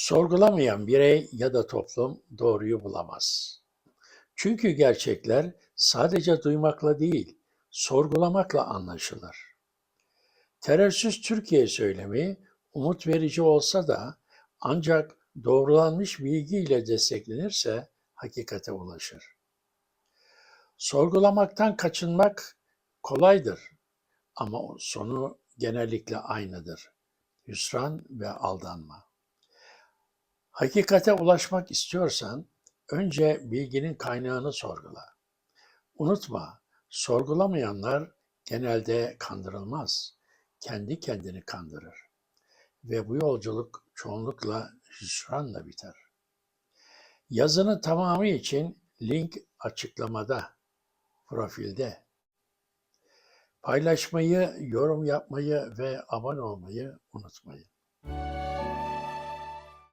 Sorgulamayan birey ya da toplum doğruyu bulamaz. Çünkü gerçekler sadece duymakla değil, sorgulamakla anlaşılır. Terörsüz Türkiye söylemi umut verici olsa da ancak doğrulanmış bilgiyle desteklenirse hakikate ulaşır. Sorgulamaktan kaçınmak kolaydır ama sonu genellikle aynıdır. Hüsran ve aldanma. Hakikate ulaşmak istiyorsan önce bilginin kaynağını sorgula. Unutma, sorgulamayanlar genelde kandırılmaz, kendi kendini kandırır ve bu yolculuk çoğunlukla hüsranla biter. Yazının tamamı için link açıklamada, profilde. Paylaşmayı, yorum yapmayı ve abone olmayı unutmayın.